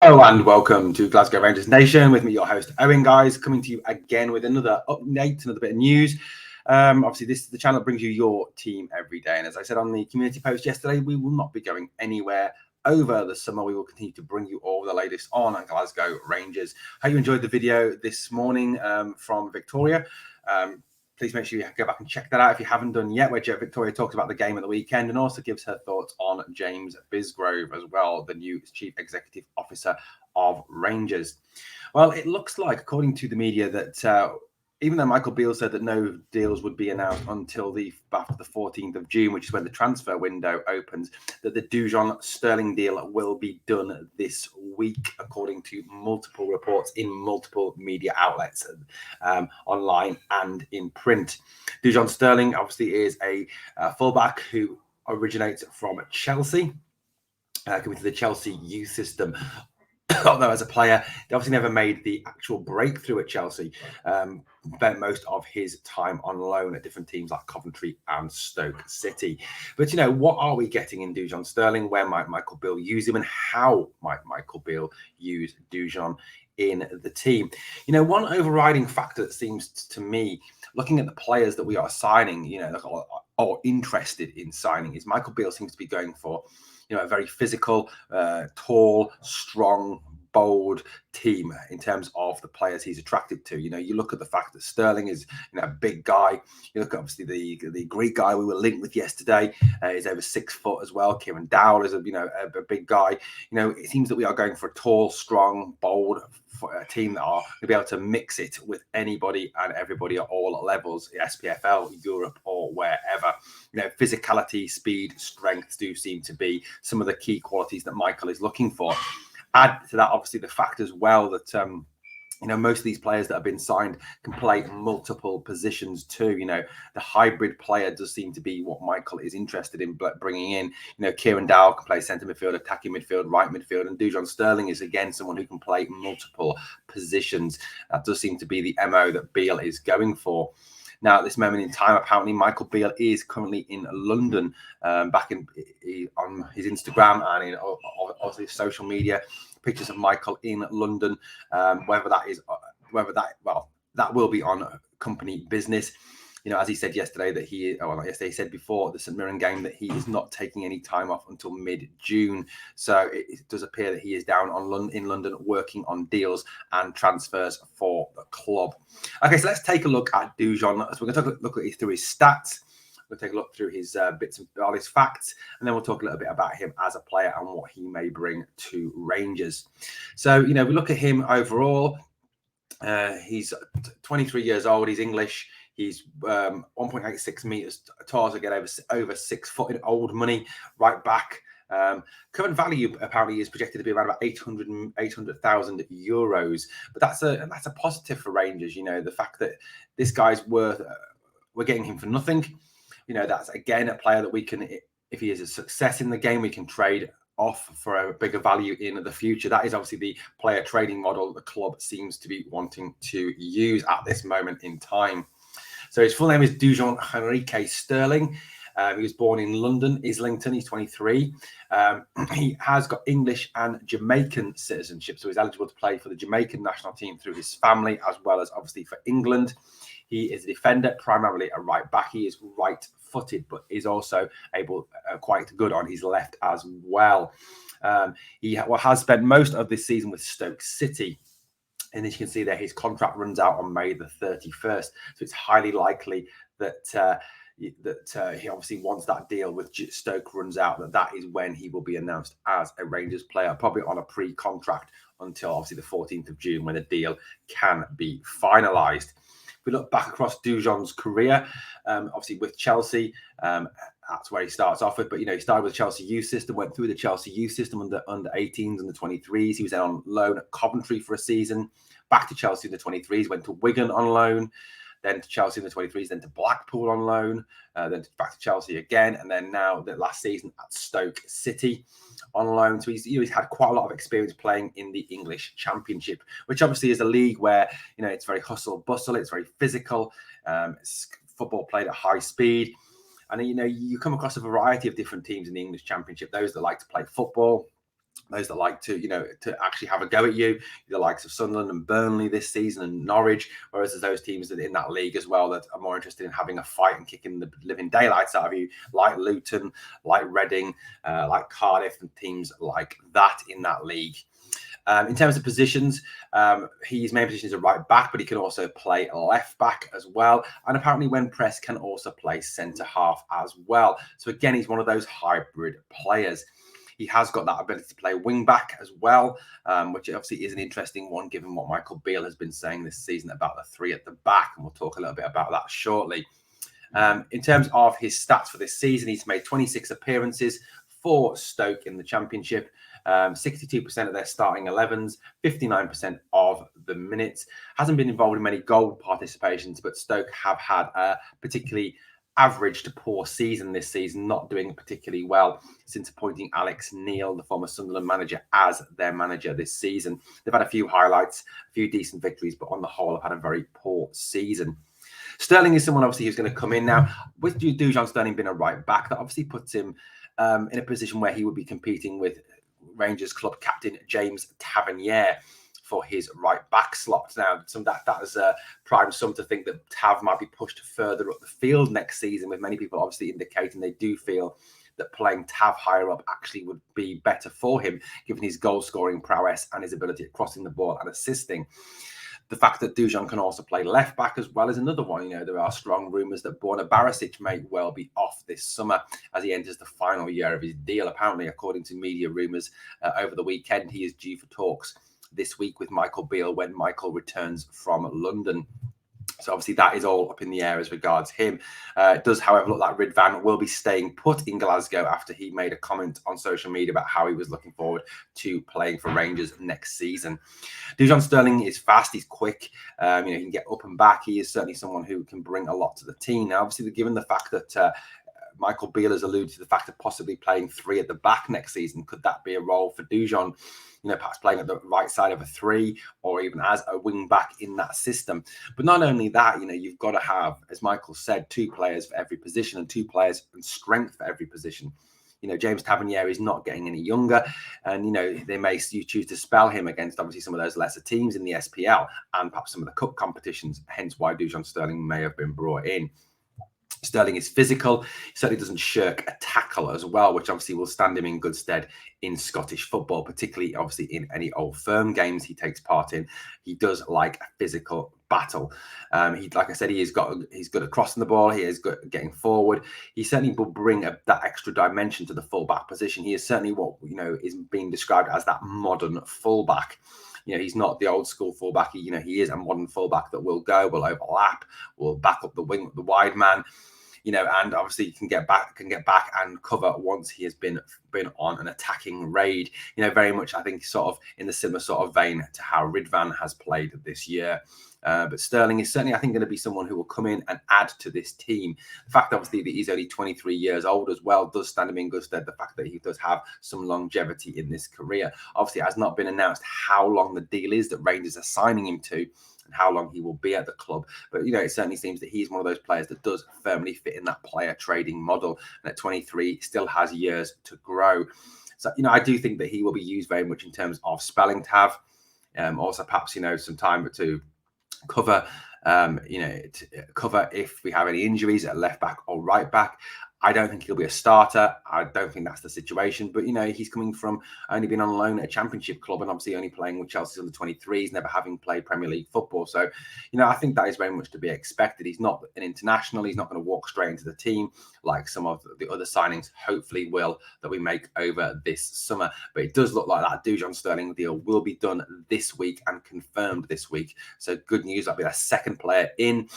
Hello and welcome to Glasgow Rangers Nation with me, your host Owen, guys, coming to you again with another update, another bit of news. Obviously, this is the channel that brings you your team every day. And as I said on the community post yesterday, we will not be going anywhere over the summer. We will continue to bring you all the latest on Glasgow Rangers. Hope you enjoyed the video this morning from Victoria. Please make sure you go back and check that out if you haven't done yet, where Victoria talks about the game at the weekend and also gives her thoughts on James Bisgrove as well, the new Chief Executive Officer of Rangers. Well, it looks like, according to the media, that even though Michael Beale said that no deals would be announced until after the 14th of June, which is when the transfer window opens, that the Dujon Sterling deal will be done this week, according to multiple reports in multiple media outlets, online and in print. Dujon Sterling obviously is a fullback who originates from Chelsea, coming to the Chelsea youth system. Although as a player, he obviously never made the actual breakthrough at Chelsea. Spent most of his time on loan at different teams like Coventry and Stoke City. But, you know, what are we getting in Dujon Sterling? Where might Michael Beale use him? And how might Michael Beale use Dujon in the team? You know, one overriding factor that seems to me, looking at the players that we are signing, you know, or interested in signing, is Michael Beale seems to be going for, you know, a very physical, tall, strong, bold team in terms of the players he's attracted to. You know, you look at the fact that Sterling is, you know, a big guy. You look at obviously the Greek guy we were linked with yesterday is over 6 foot as well. Kieran Dowell is a big guy. You know, it seems that we are going for a tall, strong, bold team that are going to be able to mix it with anybody and everybody at all levels, SPFL, Europe, or wherever. You know, physicality, speed, strength do seem to be some of the key qualities that Michael is looking for. Add to that, obviously, the fact as well that, you know, most of these players that have been signed can play multiple positions too. You know, the hybrid player does seem to be what Michael is interested in bringing in. You know, Kieran Dowell can play centre midfield, attacking midfield, right midfield, and Dujon Sterling is, again, someone who can play multiple positions. That does seem to be the MO that Beale is going for. Now, at this moment in time, apparently Michael Beale is currently in London, back on his Instagram and in obviously social media, pictures of Michael in London. That will be on company business. You know, as he said yesterday he said before the St Mirren game that he is not taking any time off until mid-June. So it does appear that he is down in London working on deals and transfers for the club. Okay, so let's take a look at Dujon. So we're going to take a look through his stats. We'll take a look through his bits and all his facts, and then we'll talk a little bit about him as a player and what he may bring to Rangers. So, you know, we look at him overall. He's 23 years old. He's English. He's 1.86 meters tall, so again over 6 foot in old money, right back. Current value apparently is projected to be around about 800,000 euros. But that's a positive for Rangers. You know, the fact that this guy's worth, we're getting him for nothing. You know, that's again a player that we can, if he is a success in the game, we can trade off for a bigger value in the future. That is obviously the player trading model the club seems to be wanting to use at this moment in time. So his full name is Dujon Henrique Sterling. He was born in London, Islington. He's 23. He has got English and Jamaican citizenship, so he's eligible to play for the Jamaican national team through his family, as well as obviously for England. He is a defender, primarily a right back. He is right-footed, but is also quite good on his left as well. He has spent most of this season with Stoke City. And as you can see there, his contract runs out on May the 31st. So it's highly likely that he obviously, once that deal with Stoke runs out, that is when he will be announced as a Rangers player, probably on a pre-contract until obviously the 14th of June when the deal can be finalised. If we look back across Dujon's career, obviously with Chelsea, that's where he starts off with. But, you know, he started with the Chelsea youth system, went through the Chelsea youth system under 18s and the 23s. He was then on loan at Coventry for a season, back to Chelsea in the 23s, went to Wigan on loan. then to Chelsea in the 23s, then to Blackpool on loan, then back to Chelsea again, and then now the last season at Stoke City on loan. So he's had quite a lot of experience playing in the English Championship, which obviously is a league where, it's very hustle bustle, it's very physical, it's football played at high speed. And, you come across a variety of different teams in the English Championship, those that like to play football, those that like to, to actually have a go at you, the likes of Sunderland and Burnley this season and Norwich, whereas there's those teams in that league as well that are more interested in having a fight and kicking the living daylights out of you, like Luton, like Reading, like Cardiff, and teams like that in that league. In terms of positions, his main position is a right back, but he can also play left back as well. And apparently when pressed can also play centre half as well. So again, he's one of those hybrid players. He has got that ability to play wing back as well, which obviously is an interesting one, given what Michael Beale has been saying this season about the three at the back. And we'll talk a little bit about that shortly. In terms of his stats for this season, he's made 26 appearances for Stoke in the Championship, 62% of their starting 11s, 59% of the minutes. Hasn't been involved in many goal participations, but Stoke have had a particularly average to poor season this season, not doing particularly well since appointing Alex Neil, the former Sunderland manager, as their manager this season. They've had a few highlights, a few decent victories, but on the whole have had a very poor season. Sterling is someone obviously who's going to come in now. With Dujon Sterling being a right back, that obviously puts him in a position where he would be competing with Rangers club captain James Tavernier for his right back slot. Now, that has primed some to think that Tav might be pushed further up the field next season, with many people obviously indicating they do feel that playing Tav higher up actually would be better for him, given his goal-scoring prowess and his ability at crossing the ball and assisting. The fact that Dujon can also play left back as well is another one. There are strong rumours that Borna Barisic may well be off this summer as he enters the final year of his deal. Apparently, according to media rumours over the weekend, he is due for talks this week with Michael Beale when Michael returns from London. So obviously that is all up in the air as regards him. It does, however, look like Ridvan will be staying put in Glasgow after he made a comment on social media about how he was looking forward to playing for Rangers next season. Dujon Sterling is fast, he's quick, he can get up and back. He is certainly someone who can bring a lot to the team. Now, obviously, given the fact that Michael Beale has alluded to the fact of possibly playing three at the back next season, could that be a role for Dujon? Perhaps playing at the right side of a three, or even as a wing back in that system. But not only that, you've got to have, as Michael said, two players for every position and two players and strength for every position. James Tavernier is not getting any younger, and they may choose to spell him against obviously some of those lesser teams in the SPL and perhaps some of the cup competitions, hence why Dujon Sterling may have been brought in. Sterling is physical. He certainly doesn't shirk a tackle as well, which obviously will stand him in good stead in Scottish football, particularly obviously in any Old Firm games he takes part in. He does like a physical battle. Like I said, he's good at crossing the ball. He is good at getting forward. He certainly will bring that extra dimension to the fullback position. He is certainly what is being described as that modern fullback. He's not the old school fullback. He is a modern fullback that will overlap, will back up the wing, the wide man. And obviously can get back and cover once he has been on an attacking raid. Very much I think sort of in the similar sort of vein to how Ridvan has played this year. But Sterling is certainly, I think, going to be someone who will come in and add to this team. The fact, obviously, that he's only 23 years old as well does stand him in good stead. The fact that he does have some longevity in this career. Obviously, it has not been announced how long the deal is that Rangers are signing him to and how long he will be at the club. But, it certainly seems that he's one of those players that does firmly fit in that player trading model. And at 23, still has years to grow. So, I do think that he will be used very much in terms of spelling Tav. Also, perhaps, some time to cover, cover if we have any injuries at left back or right back. I don't think he'll be a starter. I don't think that's the situation. But, he's coming from only being on loan at a championship club and obviously only playing with Chelsea's under 23s, never having played Premier League football. So, I think that is very much to be expected. He's not an international. He's not going to walk straight into the team like some of the other signings hopefully will that we make over this summer. But it does look like that Dujon Sterling deal will be done this week and confirmed this week. So good news. That'll be our second player in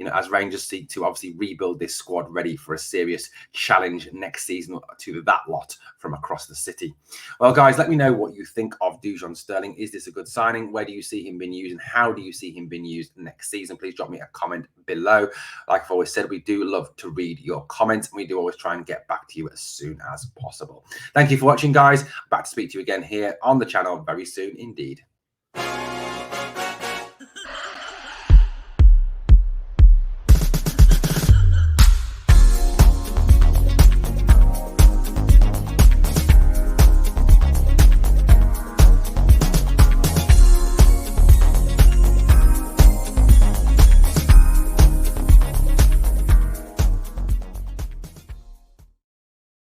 as Rangers seek to obviously rebuild this squad ready for a serious challenge next season to that lot from across the city. Well, guys, let me know what you think of Dujon Sterling. Is this a good signing? Where do you see him being used, and how do you see him being used next season? Please drop me a comment below. Like I've always said, we do love to read your comments, and we do always try and get back to you as soon as possible. Thank you for watching, guys. Back to speak to you again here on the channel very soon indeed.